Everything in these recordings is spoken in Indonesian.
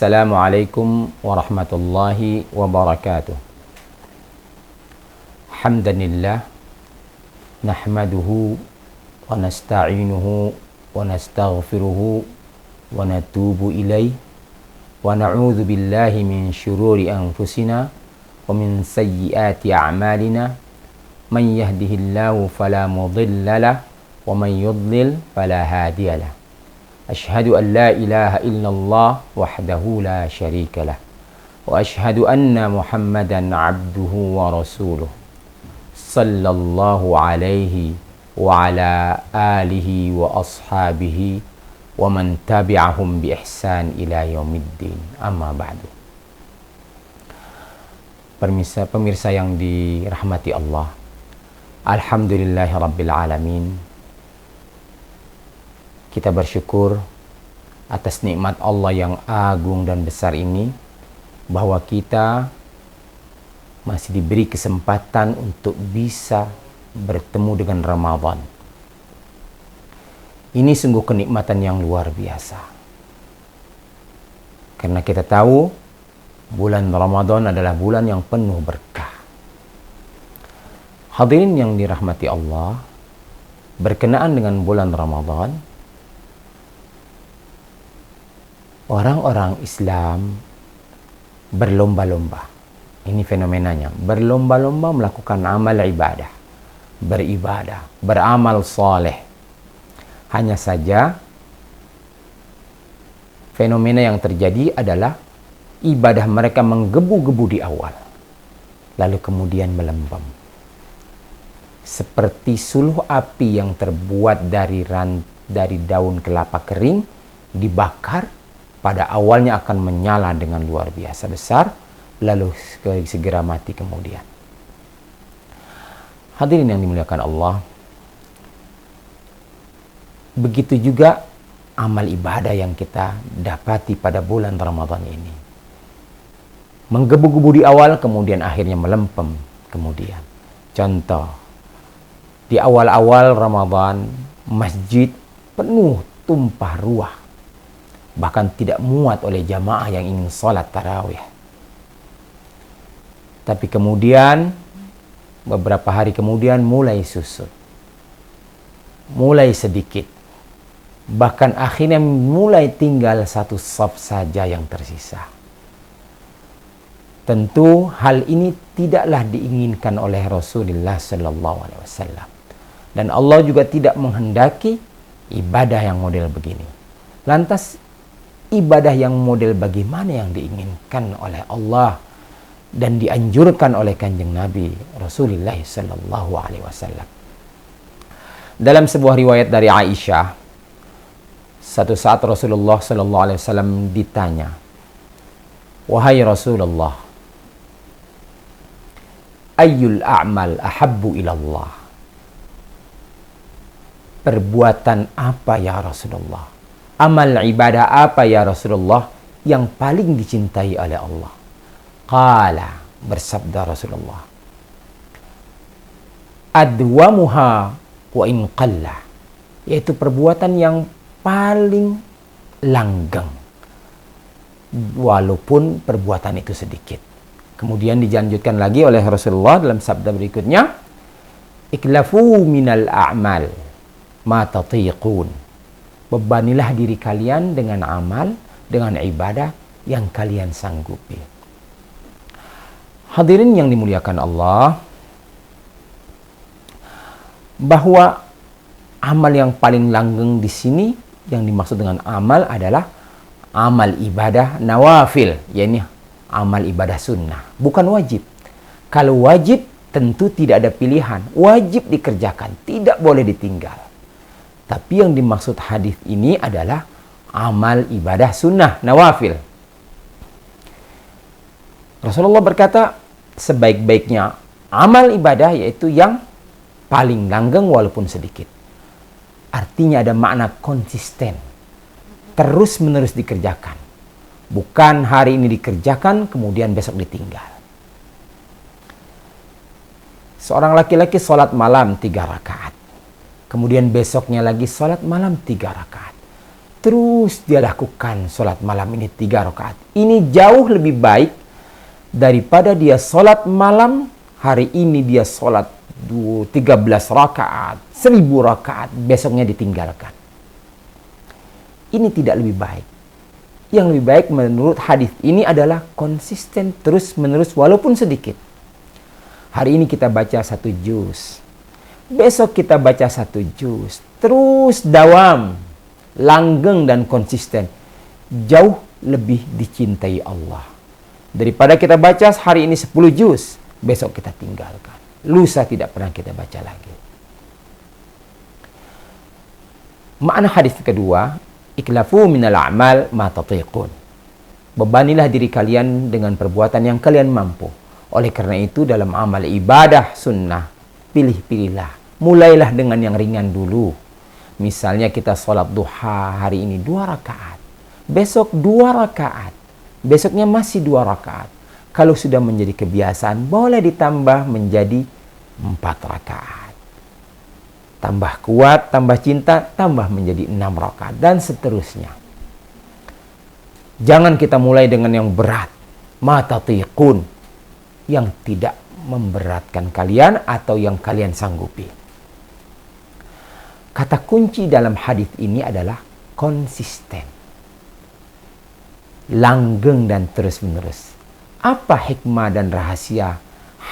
Assalamualaikum warahmatullahi wabarakatuh. Hamdanillah nahmaduhu wa nasta'inuhu wa nastaghfiruhu wa natubu ilaih wa na'udzu billahi min syururi anfusina wa min sayyiati a'malina man yahdihillahu fala mudilla lahu wa man yudlil fala hadiya lahu. Ashhadu an la ilaha illallah wahdahu la syarika lah wa ashhadu anna Muhammadan abduhu wa rasuluh sallallahu alaihi wa ala alihi wa ashabihi wa man tabi'ahum bi ihsan ila yaumiddin. Amma ba'du. Pemirsa yang dirahmati Allah, alhamdulillahi rabbil alamin. Kita bersyukur atas nikmat Allah yang agung dan besar ini, bahwa kita masih diberi kesempatan untuk bisa bertemu dengan Ramadan. Ini sungguh kenikmatan yang luar biasa. Karena kita tahu bulan Ramadan adalah bulan yang penuh berkah. Hadirin yang dirahmati Allah, berkenaan dengan bulan Ramadan, orang-orang Islam berlomba-lomba. Ini fenomenanya. Berlomba-lomba melakukan amal ibadah. Beribadah. Beramal saleh. Hanya saja, fenomena yang terjadi adalah ibadah mereka menggebu-gebu di awal. Lalu kemudian melembam. Seperti suluh api yang terbuat dari daun kelapa kering, dibakar, pada awalnya akan menyala dengan luar biasa besar, lalu segera mati kemudian. Hadirin yang dimuliakan Allah, begitu juga amal ibadah yang kita dapati pada bulan Ramadan ini. Menggebu-gebu di awal, kemudian akhirnya melempem kemudian. Contoh, di awal-awal Ramadan, masjid penuh tumpah ruah. Bahkan tidak muat oleh jamaah yang ingin sholat tarawih. Tapi kemudian, beberapa hari kemudian mulai susut. Mulai sedikit. Bahkan akhirnya mulai tinggal satu shaf saja yang tersisa. Tentu hal ini tidaklah diinginkan oleh Rasulullah SAW. Dan Allah juga tidak menghendaki ibadah yang model begini. Lantas, ibadah yang model bagaimana yang diinginkan oleh Allah dan dianjurkan oleh Kanjeng Nabi Rasulullah SAW. Dalam sebuah riwayat dari Aisyah, satu saat Rasulullah SAW ditanya, "Wahai Rasulullah, ayyul a'mal ahabbu ilallah?" Perbuatan apa ya Rasulullah? Amal ibadah apa ya Rasulullah yang paling dicintai oleh Allah? Qala, bersabda Rasulullah, adwamuha wa in qalla, yaitu perbuatan yang paling langgeng walaupun perbuatan itu sedikit. Kemudian dilanjutkan lagi oleh Rasulullah dalam sabda berikutnya, iklafu minal a'mal ma tatiqun, bebanilah diri kalian dengan amal, dengan ibadah yang kalian sanggupi. Hadirin yang dimuliakan Allah, bahwa amal yang paling langgeng di sini, yang dimaksud dengan amal adalah amal ibadah nawafil, yakni amal ibadah sunnah, bukan wajib. Kalau wajib tentu tidak ada pilihan, wajib dikerjakan, tidak boleh ditinggal. Tapi yang dimaksud hadis ini adalah amal ibadah sunnah, nawafil. Rasulullah berkata, sebaik-baiknya amal ibadah yaitu yang paling langgeng walaupun sedikit. Artinya ada makna konsisten, terus-menerus dikerjakan. Bukan hari ini dikerjakan, kemudian besok ditinggal. Seorang laki-laki sholat malam 3 rakaat. Kemudian besoknya lagi sholat malam 3 rakaat. terus dia lakukan sholat malam ini 3 rakaat. Ini jauh lebih baik daripada dia sholat malam hari ini dia sholat 13 rakaat, 1000 rakaat, besoknya ditinggalkan. Ini tidak lebih baik. Yang lebih baik menurut hadis ini adalah konsisten terus menerus walaupun sedikit. Hari ini kita baca 1 juz, besok kita baca 1 juz, terus dawam, langgeng dan konsisten. Jauh lebih dicintai Allah daripada kita baca hari ini 10 juz, besok kita tinggalkan, lusa tidak pernah kita baca lagi. Makna hadis kedua, iklafu minal a'mal ma tatiqun. Bebanilah diri kalian dengan perbuatan yang kalian mampu. Oleh karena itu dalam amal ibadah sunnah, pilih-pilihlah. Mulailah dengan yang ringan dulu. Misalnya kita sholat duha hari ini 2 rakaat. Besok 2 rakaat. Besoknya masih 2 rakaat. Kalau sudah menjadi kebiasaan, boleh ditambah menjadi 4 rakaat. Tambah kuat, tambah cinta, tambah menjadi 6 rakaat, dan seterusnya. Jangan kita mulai dengan yang berat, ma tatiqun, yang tidak memberatkan kalian atau yang kalian sanggupi. Kata kunci dalam hadis ini adalah konsisten, langgeng dan terus-menerus. Apa hikmah dan rahasia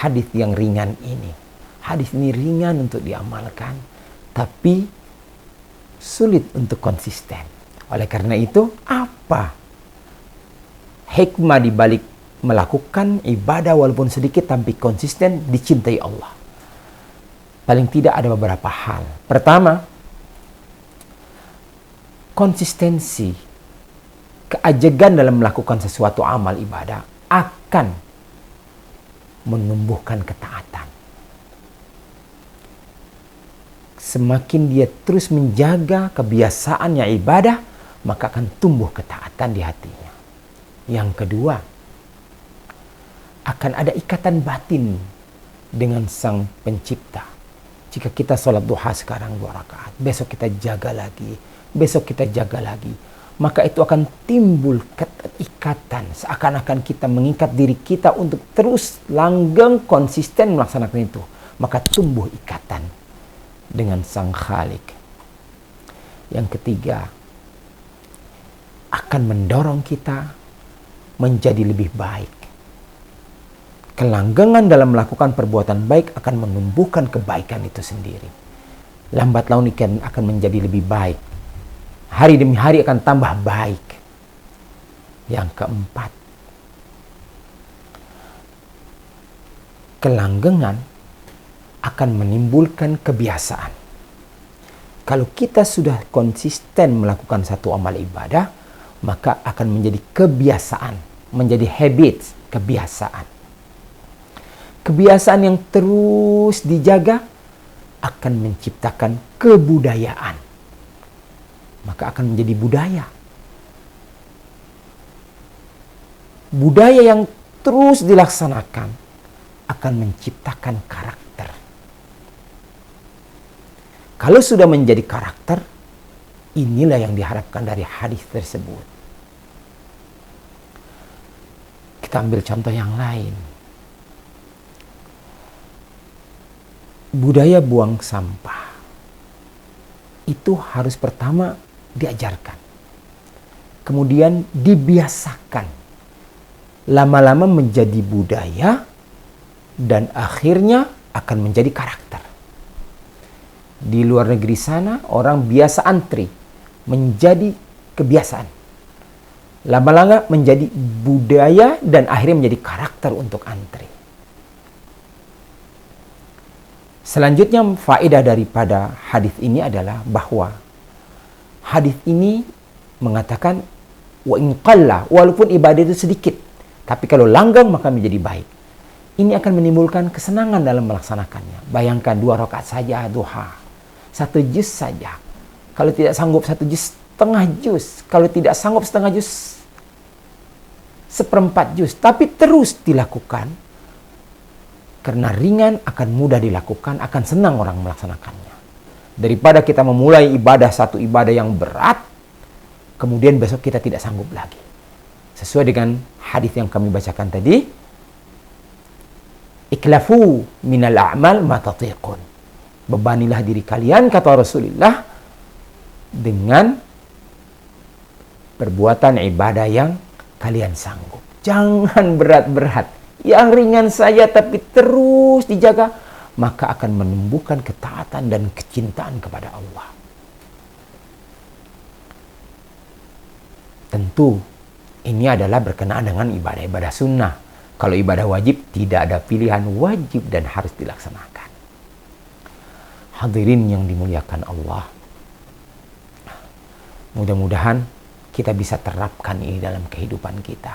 hadis yang ringan ini? Hadis ini ringan untuk diamalkan, tapi sulit untuk konsisten. Oleh karena itu, apa hikmah di balik melakukan ibadah walaupun sedikit tapi konsisten dicintai Allah? Paling tidak ada beberapa hal. Pertama, konsistensi, keajegan dalam melakukan sesuatu amal ibadah akan menumbuhkan ketaatan. Semakin dia terus menjaga kebiasaannya ibadah, maka akan tumbuh ketaatan di hatinya. Yang kedua, akan ada ikatan batin dengan Sang Pencipta. Jika kita sholat duha sekarang 2 rakaat, besok kita jaga lagi, besok kita jaga lagi, maka itu akan timbul ikatan. Seakan-akan kita mengikat diri kita untuk terus langgeng konsisten melaksanakan itu. Maka tumbuh ikatan dengan Sang Khalik. Yang ketiga, akan mendorong kita menjadi lebih baik. Kelanggengan dalam melakukan perbuatan baik akan menumbuhkan kebaikan itu sendiri. Lambat laun akan menjadi lebih baik. Hari demi hari akan tambah baik. Yang keempat, kelanggengan akan menimbulkan kebiasaan. Kalau kita sudah konsisten melakukan satu amal ibadah, maka akan menjadi kebiasaan, menjadi habit, kebiasaan. Kebiasaan yang terus dijaga akan menciptakan kebudayaan. Maka akan menjadi budaya. Budaya yang terus dilaksanakan akan menciptakan karakter. Kalau sudah menjadi karakter, inilah yang diharapkan dari hadis tersebut. Kita ambil contoh yang lain. Budaya buang sampah itu harus pertama diajarkan, kemudian dibiasakan, lama-lama menjadi budaya, dan akhirnya akan menjadi karakter. Di luar negeri sana orang biasa antri, menjadi kebiasaan, lama-lama menjadi budaya, dan akhirnya menjadi karakter untuk antri. Selanjutnya, faedah daripada hadis ini adalah bahwa hadis ini mengatakan wa in qalla, walaupun ibadah itu sedikit, tapi kalau langgeng maka menjadi baik. Ini akan menimbulkan kesenangan dalam melaksanakannya. Bayangkan 2 rakaat saja duha, 1 juz saja. Kalau tidak sanggup 1 juz, setengah juz. Kalau tidak sanggup setengah juz, 1/4 juz. Tapi terus dilakukan. Karena ringan, akan mudah dilakukan, akan senang orang melaksanakannya. Daripada kita memulai satu ibadah yang berat, kemudian besok kita tidak sanggup lagi. Sesuai dengan hadis yang kami bacakan tadi, iklafu minal a'mal ma tatiqun. Bebanilah diri kalian, kata Rasulullah, dengan perbuatan ibadah yang kalian sanggup. Jangan berat-berat. Yang ringan saja tapi terus dijaga, maka akan menumbuhkan ketaatan dan kecintaan kepada Allah. Tentu ini adalah berkenaan dengan ibadah-ibadah sunnah. Kalau ibadah wajib, tidak ada pilihan, wajib dan harus dilaksanakan. Hadirin yang dimuliakan Allah, mudah-mudahan kita bisa terapkan ini dalam kehidupan kita,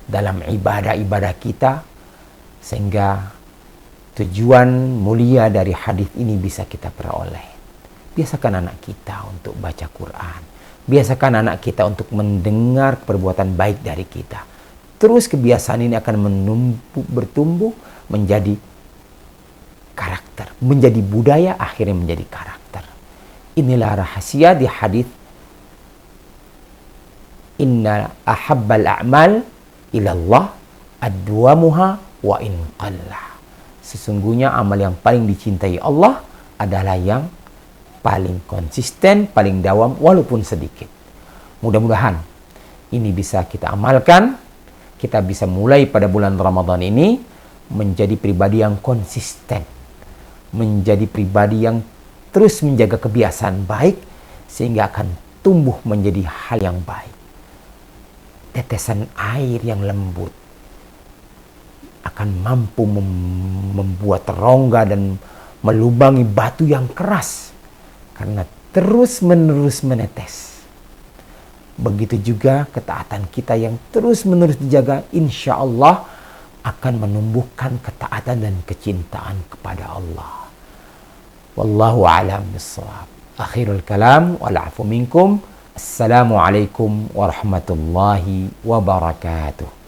dalam ibadah-ibadah kita, sehingga tujuan mulia dari hadis ini bisa kita peroleh. Biasakan anak kita untuk baca Quran. Biasakan anak kita untuk mendengar perbuatan baik dari kita. Terus kebiasaan ini akan bertumbuh menjadi karakter, menjadi budaya, akhirnya menjadi karakter. Inilah rahasia di hadis inna ahabbal a'mal ilallah adwamuha wa in qallah. Sesungguhnya amal yang paling dicintai Allah adalah yang paling konsisten, paling dawam walaupun sedikit. Mudah-mudahan ini bisa kita amalkan. Kita bisa mulai pada bulan Ramadan ini menjadi pribadi yang konsisten, menjadi pribadi yang terus menjaga kebiasaan baik, sehingga akan tumbuh menjadi hal yang baik. Tetesan air yang lembut akan mampu membuat rongga dan melubangi batu yang keras karena terus-menerus menetes. Begitu juga ketaatan kita yang terus-menerus dijaga, insya Allah akan menumbuhkan ketaatan dan kecintaan kepada Allah. Wallahu a'lam bissawab. Akhirul kalam wal 'afu minkum. Assalamualaikum warahmatullahi wabarakatuh.